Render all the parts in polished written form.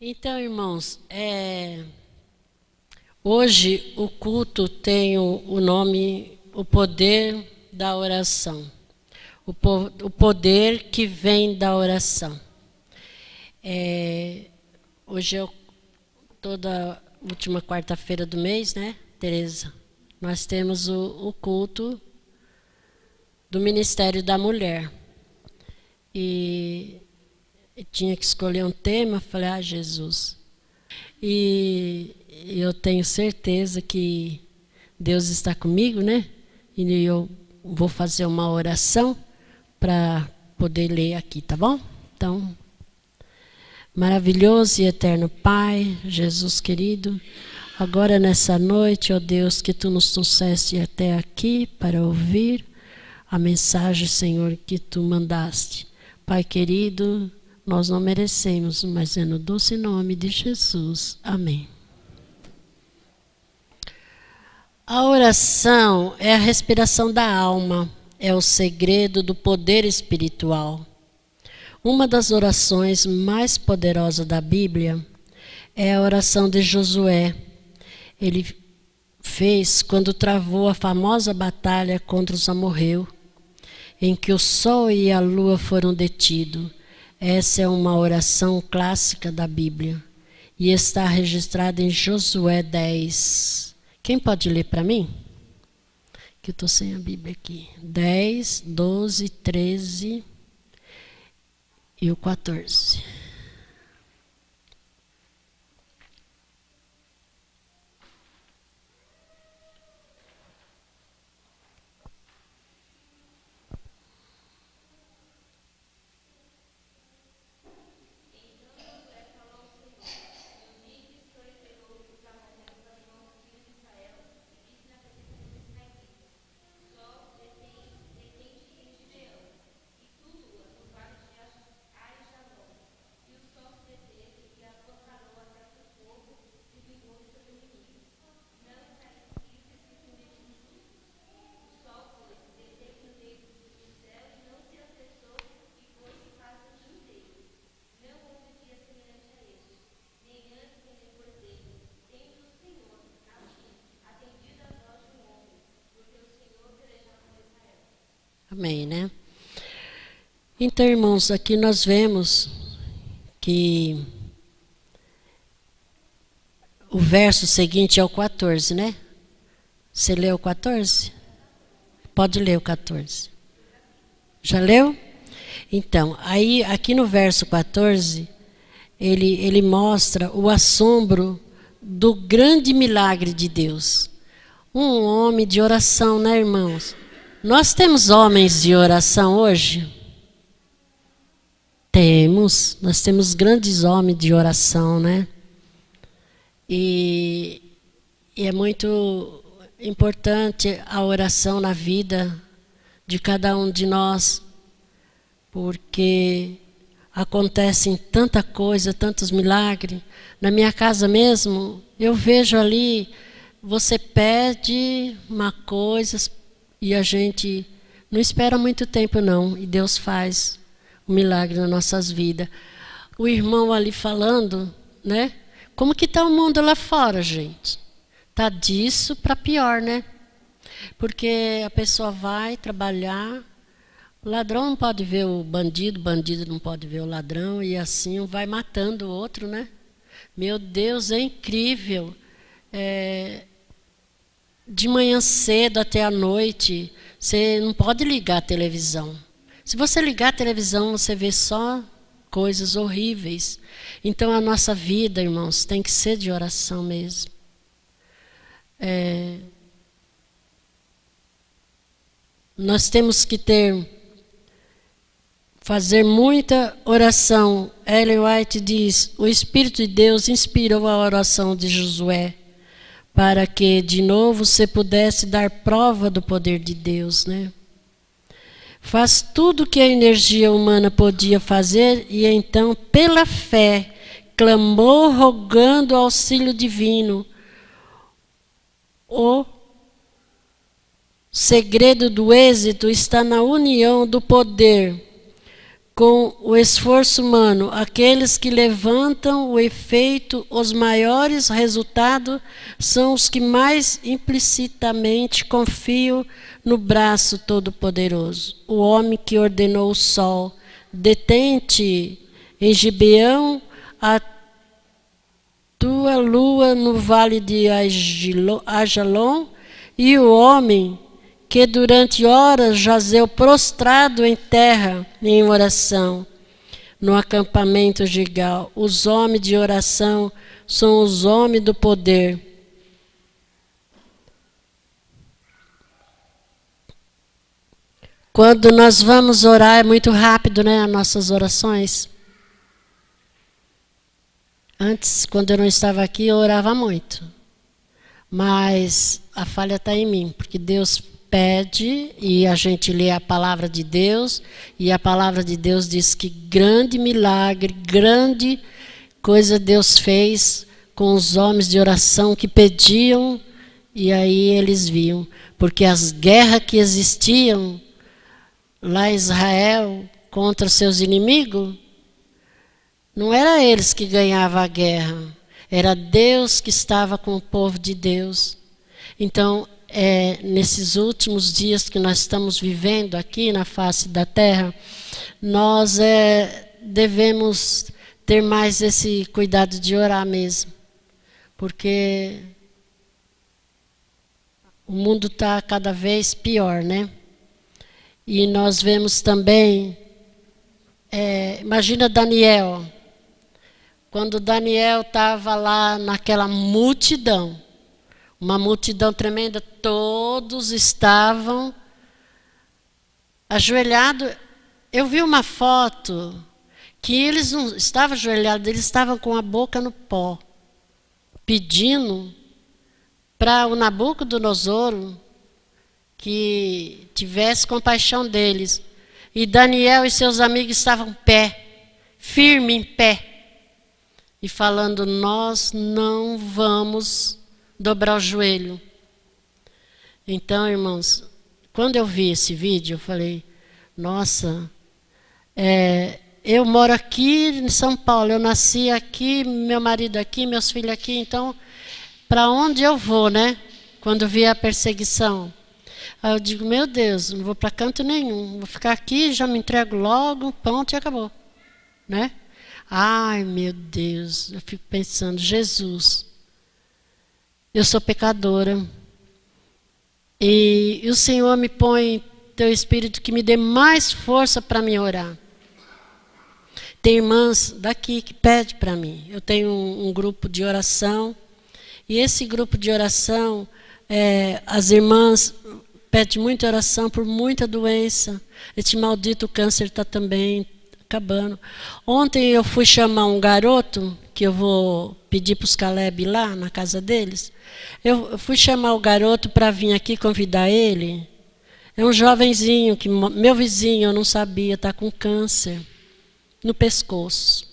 Então, irmãos, hoje o culto tem o nome, o poder da oração. O poder que vem da oração. Hoje é toda última quarta-feira do mês, né, Tereza? Nós temos o culto do Ministério da Mulher. E tinha que escolher um tema, falei, Jesus. E eu tenho certeza que Deus está comigo, né? E eu vou fazer uma oração para poder ler aqui, tá bom? Então, maravilhoso e eterno Pai, Jesus querido, agora nessa noite, ó Deus, que Tu nos trouxeste até aqui para ouvir a mensagem, Senhor, que Tu mandaste. Pai querido, nós não merecemos, mas é no doce nome de Jesus. Amém. A oração é a respiração da alma, é o segredo do poder espiritual. Uma das orações mais poderosas da Bíblia é a oração de Josué. Ele fez quando travou a famosa batalha contra os amorreus, em que o sol e a lua foram detidos. Essa é uma oração clássica da Bíblia e está registrada em Josué 10. Quem pode ler para mim? Que eu estou sem a Bíblia aqui. 10, 12, 13 e o 14. Amém, né? Então, irmãos, aqui nós vemos que o verso seguinte é o 14, né? Você leu o 14? Pode ler o 14. Já leu? Então, aí aqui no verso 14, ele mostra o assombro do grande milagre de Deus. Um homem de oração, né, irmãos? Nós temos homens de oração hoje? Nós temos grandes homens de oração, né? E é muito importante a oração na vida de cada um de nós, porque acontecem tanta coisa, tantos milagres. Na minha casa mesmo, eu vejo ali, você pede uma coisa e a gente não espera muito tempo não, e Deus faz um milagre nas nossas vidas. O irmão ali falando, né? Como que está o mundo lá fora, gente? Está disso para pior, né? Porque a pessoa vai trabalhar, o ladrão não pode ver o bandido não pode ver o ladrão, e assim um vai matando o outro, né? Meu Deus, é incrível. De manhã cedo até a noite, você não pode ligar a televisão. Se você ligar a televisão, você vê só coisas horríveis. Então a nossa vida, irmãos, tem que ser de oração mesmo. Nós temos que fazer muita oração. Ellen White diz, o Espírito de Deus inspirou a oração de Josué, para que, de novo, você pudesse dar prova do poder de Deus, né? Faz tudo o que a energia humana podia fazer e então, pela fé, clamou rogando auxílio divino. O segredo do êxito está na união do poder com o esforço humano, aqueles que levantam o efeito, os maiores resultados são os que mais implicitamente confiam no braço todo-poderoso. O homem que ordenou o sol, detente em Gibeão a tua lua no vale de Ajalon, e o homem que durante horas jazeu prostrado em terra, em oração, no acampamento de Gilgal. Os homens de oração são os homens do poder. Quando nós vamos orar, é muito rápido, né, as nossas orações. Antes, quando eu não estava aqui, eu orava muito. Mas a falha está em mim, porque Deus pede e a gente lê a palavra de Deus, e a palavra de Deus diz que grande milagre, grande coisa Deus fez com os homens de oração que pediam, e aí eles viam. Porque as guerras que existiam lá em Israel contra seus inimigos, não era eles que ganhavam a guerra, era Deus que estava com o povo de Deus. Então, nesses últimos dias que nós estamos vivendo aqui na face da terra, nós devemos ter mais esse cuidado de orar mesmo, porque o mundo está cada vez pior, né? E nós vemos também, imagina Daniel, quando Daniel estava lá naquela multidão, uma multidão tremenda, todos estavam ajoelhados. Eu vi uma foto que eles não estavam ajoelhados, eles estavam com a boca no pó, pedindo para o Nabucodonosor que tivesse compaixão deles. E Daniel e seus amigos estavam firme em pé, e falando: nós não vamos dobrar o joelho. Então, irmãos, quando eu vi esse vídeo, eu falei: nossa, eu moro aqui em São Paulo, eu nasci aqui, meu marido aqui, meus filhos aqui, então, para onde eu vou, né? Quando vier a perseguição. Aí eu digo: meu Deus, não vou para canto nenhum, vou ficar aqui, já me entrego logo, pronto e acabou, né? Ai, meu Deus, eu fico pensando: Jesus, eu sou pecadora, e o Senhor me põe teu Espírito que me dê mais força para me orar. Tem irmãs daqui que pedem para mim. Eu tenho um grupo de oração, e esse grupo de oração, as irmãs pedem muita oração por muita doença. Esse maldito câncer está também acabando. Ontem eu fui chamar um garoto, que eu vou pedir para os Caleb lá na casa deles. Eu fui chamar o garoto para vir aqui, convidar ele. É um jovenzinho, meu vizinho, eu não sabia, está com câncer no pescoço.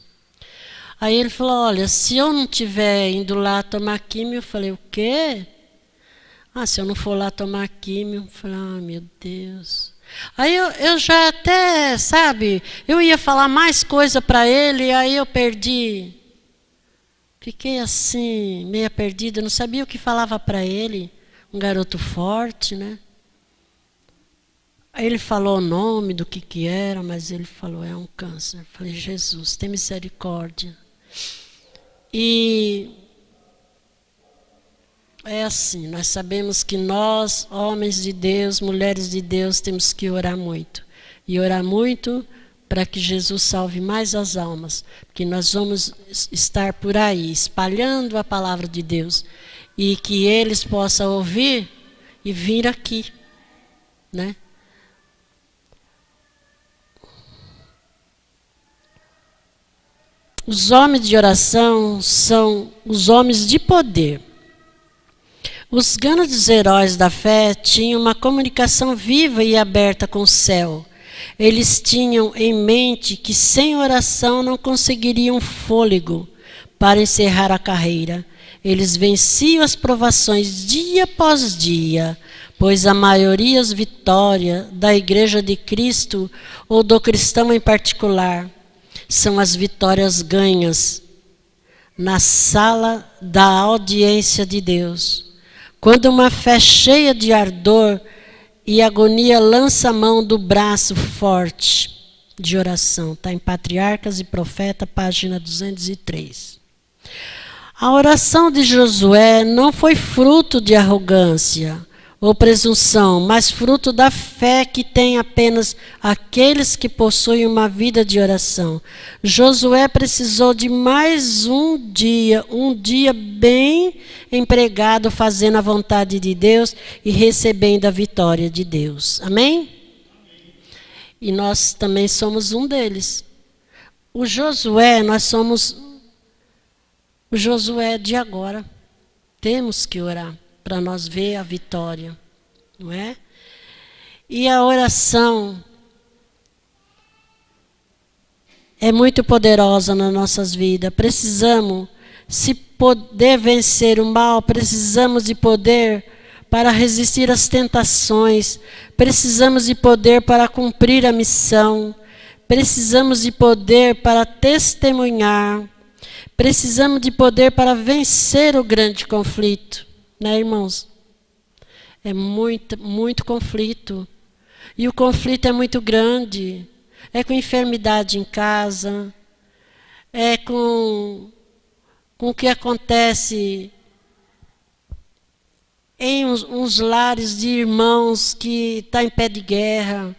Aí ele falou: olha, se eu não estiver indo lá tomar químio, eu falei: o quê? Se eu não for lá tomar químio, eu falei: meu Deus. Aí eu já até, sabe, eu ia falar mais coisa para ele, aí eu perdi. Fiquei assim, meia perdida, não sabia o que falava para ele. Um garoto forte, né? Aí ele falou o nome do que era, mas ele falou: é um câncer. Eu falei: Jesus, tem misericórdia. E é assim, nós sabemos que nós, homens de Deus, mulheres de Deus, temos que orar muito. E orar muito para que Jesus salve mais as almas. Porque nós vamos estar por aí, espalhando a palavra de Deus. E que eles possam ouvir e vir aqui, né? Os homens de oração são os homens de poder. Os grandes heróis da fé tinham uma comunicação viva e aberta com o céu. Eles tinham em mente que sem oração não conseguiriam fôlego para encerrar a carreira. Eles venciam as provações dia após dia, pois a maioria as vitórias da Igreja de Cristo ou do cristão em particular são as vitórias ganhas na sala da audiência de Deus. Quando uma fé cheia de ardor e agonia lança a mão do braço forte de oração. Está em Patriarcas e Profeta, página 203. A oração de Josué não foi fruto de arrogância ou presunção, mas fruto da fé que tem apenas aqueles que possuem uma vida de oração. Josué precisou de mais um dia bem empregado fazendo a vontade de Deus e recebendo a vitória de Deus. Amém? E nós também somos um deles. O Josué, nós somos o Josué de agora. Temos que orar para nós ver a vitória, não é? E a oração é muito poderosa nas nossas vidas. Precisamos, se poder vencer o mal, precisamos de poder para resistir às tentações, precisamos de poder para cumprir a missão, precisamos de poder para testemunhar, precisamos de poder para vencer o grande conflito. Né, irmãos? É muito conflito. E o conflito é muito grande. É com enfermidade em casa. É com o que acontece em uns lares de irmãos que estão em pé de guerra.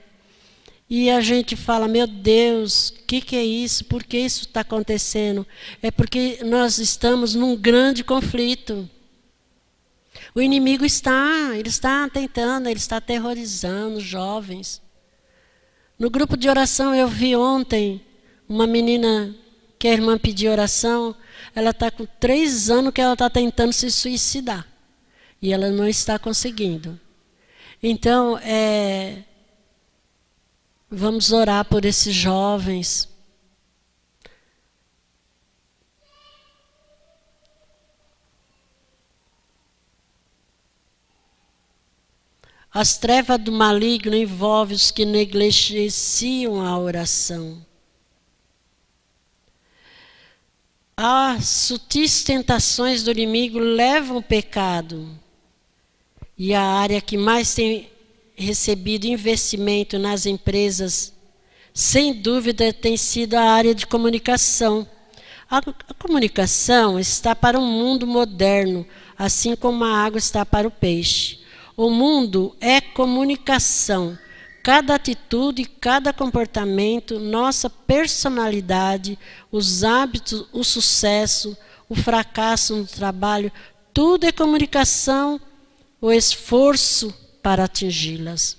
E a gente fala, meu Deus, o que é isso? Por que isso está acontecendo? É porque nós estamos num grande conflito. O inimigo está tentando, ele está aterrorizando os jovens. No grupo de oração eu vi ontem uma menina que a irmã pediu oração, ela está com 3 anos que ela está tentando se suicidar. E ela não está conseguindo. Então, vamos orar por esses jovens. As trevas do maligno envolvem os que negligenciam a oração. As sutis tentações do inimigo levam ao pecado. E a área que mais tem recebido investimento nas empresas, sem dúvida, tem sido a área de comunicação. A comunicação está para um mundo moderno, assim como a água está para o peixe. O mundo é comunicação. Cada atitude, cada comportamento, nossa personalidade, os hábitos, o sucesso, o fracasso no trabalho, tudo é comunicação, o esforço para atingi-las.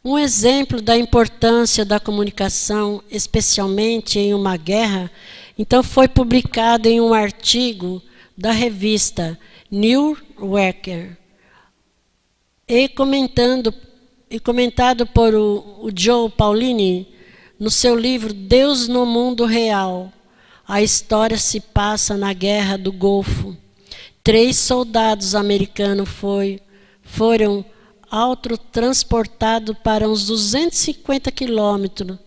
Um exemplo da importância da comunicação, especialmente em uma guerra, então foi publicado em um artigo da revista New Yorker, e comentado por o Joe Paulini no seu livro Deus no Mundo Real. A história se passa na Guerra do Golfo. 3 soldados americanos foram autotransportados para uns 250 quilômetros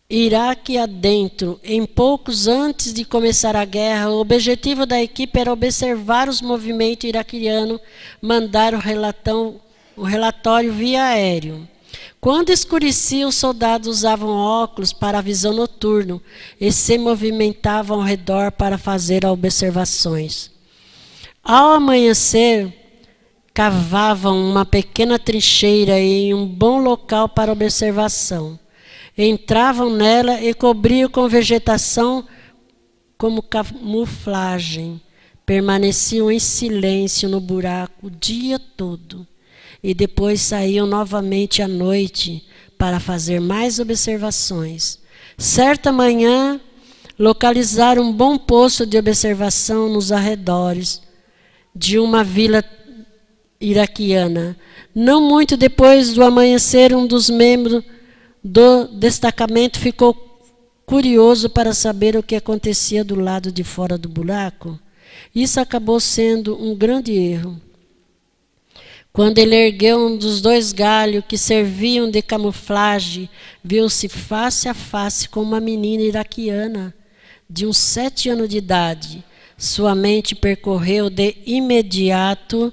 Iraque adentro. Em poucos antes de começar a guerra, o objetivo da equipe era observar os movimentos iraquianos, mandar o relatório via aéreo. Quando escurecia, os soldados usavam óculos para a visão noturna e se movimentavam ao redor para fazer observações. Ao amanhecer, cavavam uma pequena trincheira em um bom local para observação. Entravam nela e cobriam com vegetação como camuflagem. Permaneciam em silêncio no buraco o dia todo. E depois saíam novamente à noite para fazer mais observações. Certa manhã, localizaram um bom posto de observação nos arredores de uma vila iraquiana. Não muito depois do amanhecer, um dos membros do destacamento ficou curioso para saber o que acontecia do lado de fora do buraco. Isso acabou sendo um grande erro. Quando ele ergueu um dos 2 galhos que serviam de camuflagem, viu-se face a face com uma menina iraquiana de uns 7 anos de idade. Sua mente percorreu de imediato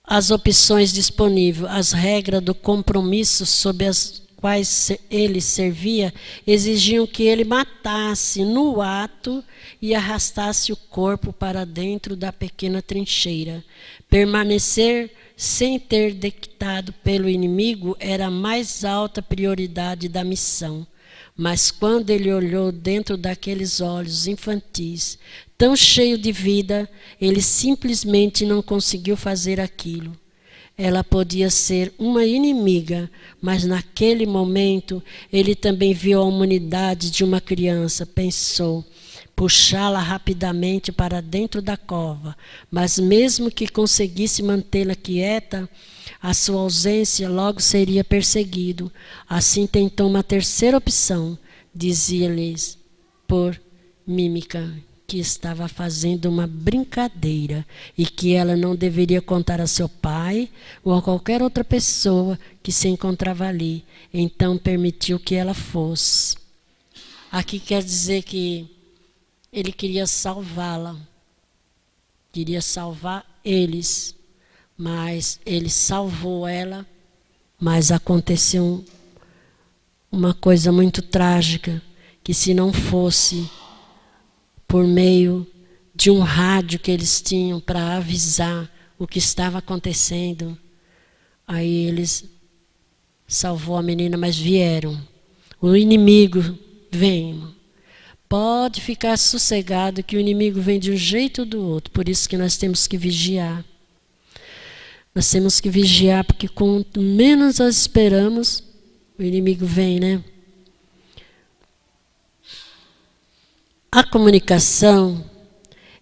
as opções disponíveis. As regras do compromisso sob as quais ele servia exigiam que ele matasse no ato e arrastasse o corpo para dentro da pequena trincheira. Permanecer sem ter dictado pelo inimigo era a mais alta prioridade da missão. Mas quando ele olhou dentro daqueles olhos infantis, tão cheios de vida, ele simplesmente não conseguiu fazer aquilo. Ela podia ser uma inimiga, mas naquele momento ele também viu a humanidade de uma criança. Pensou puxá-la rapidamente para dentro da cova, mas mesmo que conseguisse mantê-la quieta, a sua ausência logo seria perseguido. Assim tentou uma terceira opção, dizia-lhes por mímica que estava fazendo uma brincadeira e que ela não deveria contar a seu pai ou a qualquer outra pessoa que se encontrava ali. Então permitiu que ela fosse. Aqui quer dizer que ele queria salvá-la, queria salvar eles, mas ele salvou ela, mas aconteceu uma coisa muito trágica, que se não fosse por meio de um rádio que eles tinham para avisar o que estava acontecendo, aí eles salvou a menina, mas vieram. O inimigo vem. Pode ficar sossegado que o inimigo vem de um jeito ou do outro, por isso que nós temos que vigiar. Nós temos que vigiar, porque quanto menos nós esperamos, o inimigo vem, né? A comunicação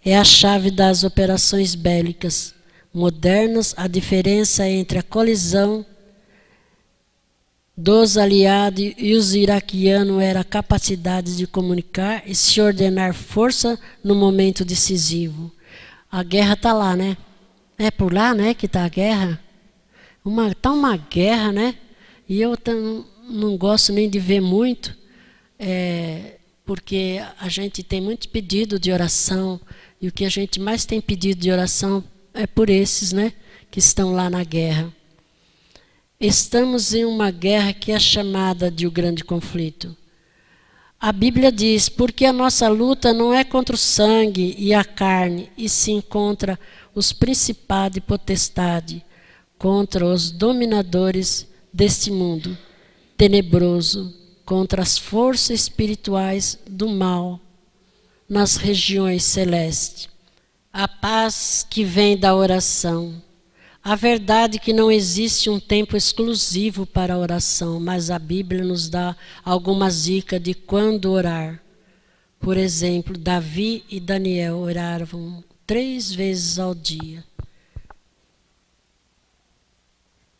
é a chave das operações bélicas modernas. A diferença entre a colisão dos aliados e os iraquianos era a capacidade de comunicar e se ordenar força no momento decisivo. A guerra está lá, né? É por lá, né, que está a guerra. Está uma guerra, né? E eu não gosto nem de ver muito, porque a gente tem muito pedido de oração, e o que a gente mais tem pedido de oração é por esses, né, que estão lá na guerra. Estamos em uma guerra que é chamada de o grande conflito. A Bíblia diz, porque a nossa luta não é contra o sangue e a carne, e sim contra os principados e potestades, contra os dominadores deste mundo tenebroso, contra as forças espirituais do mal nas regiões celestes. A paz que vem da oração. A verdade é que não existe um tempo exclusivo para a oração, mas a Bíblia nos dá algumas dicas de quando orar. Por exemplo, Davi e Daniel oravam 3 vezes ao dia.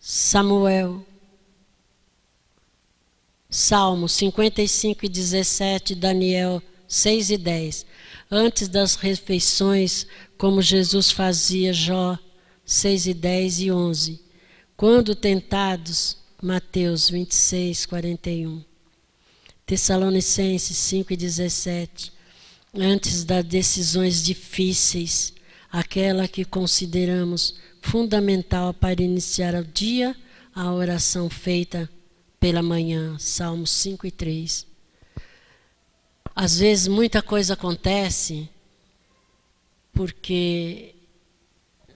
Salmo 55 e 17, Daniel 6 e 10. Antes das refeições, como Jesus fazia, Jó 6 e 10 e 11. Quando tentados, Mateus 26, 41. Tessalonicenses 5 e 17. Antes das decisões difíceis, aquela que consideramos fundamental para iniciar o dia, a oração feita pela manhã, Salmos 5 e 3. Às vezes muita coisa acontece porque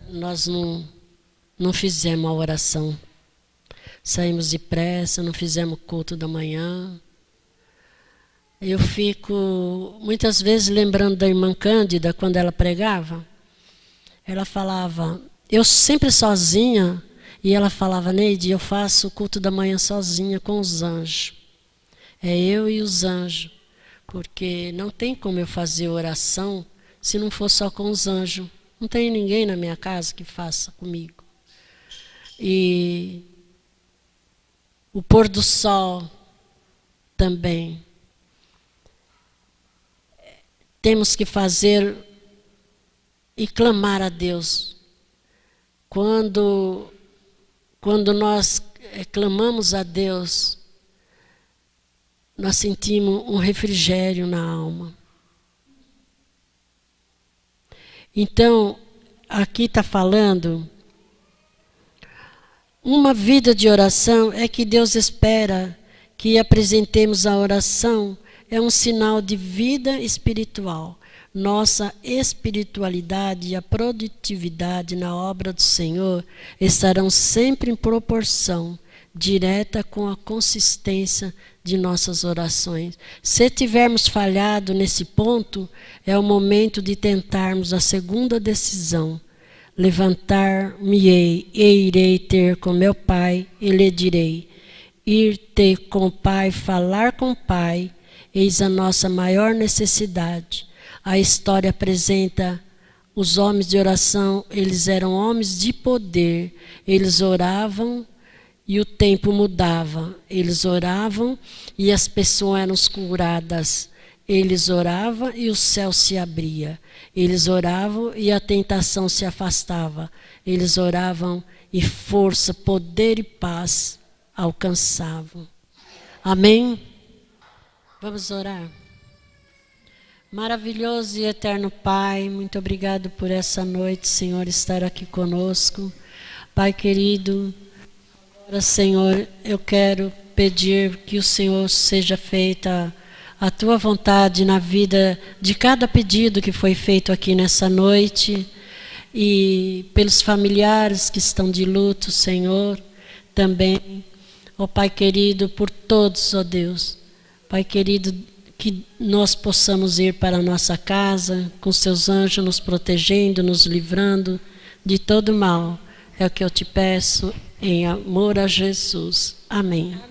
nós não fizemos a oração. Saímos depressa, não fizemos o culto da manhã. Eu fico muitas vezes lembrando da irmã Cândida, quando ela pregava. Ela falava, eu sempre sozinha, e ela falava, Neide, eu faço o culto da manhã sozinha com os anjos. É eu e os anjos, porque não tem como eu fazer oração se não for só com os anjos. Não tem ninguém na minha casa que faça comigo. E o pôr do sol também. Temos que fazer e clamar a Deus Quando nós clamamos a Deus, nós sentimos um refrigério na alma. Então, aqui está falando, uma vida de oração é que Deus espera que apresentemos a oração, é um sinal de vida espiritual. Nossa espiritualidade e a produtividade na obra do Senhor estarão sempre em proporção direta com a consistência de nossas orações. Se tivermos falhado nesse ponto, é o momento de tentarmos a segunda decisão. Levantar-me-ei e irei ter com meu Pai e lhe direi. Ir ter com o Pai, falar com o Pai, eis a nossa maior necessidade. A história apresenta os homens de oração, eles eram homens de poder, eles oravam e o tempo mudava. Eles oravam e as pessoas eram curadas. Eles oravam e o céu se abria. Eles oravam e a tentação se afastava. Eles oravam e força, poder e paz alcançavam. Amém? Vamos orar. Maravilhoso e eterno Pai, muito obrigado por essa noite, Senhor, estar aqui conosco. Pai querido, agora, Senhor, eu quero pedir que o Senhor seja feita a Tua vontade na vida de cada pedido que foi feito aqui nessa noite e pelos familiares que estão de luto, Senhor, também, ó Pai querido, por todos, ó Deus. Pai querido, que nós possamos ir para a nossa casa com seus anjos nos protegendo, nos livrando de todo mal. É o que eu te peço em amor a Jesus. Amém.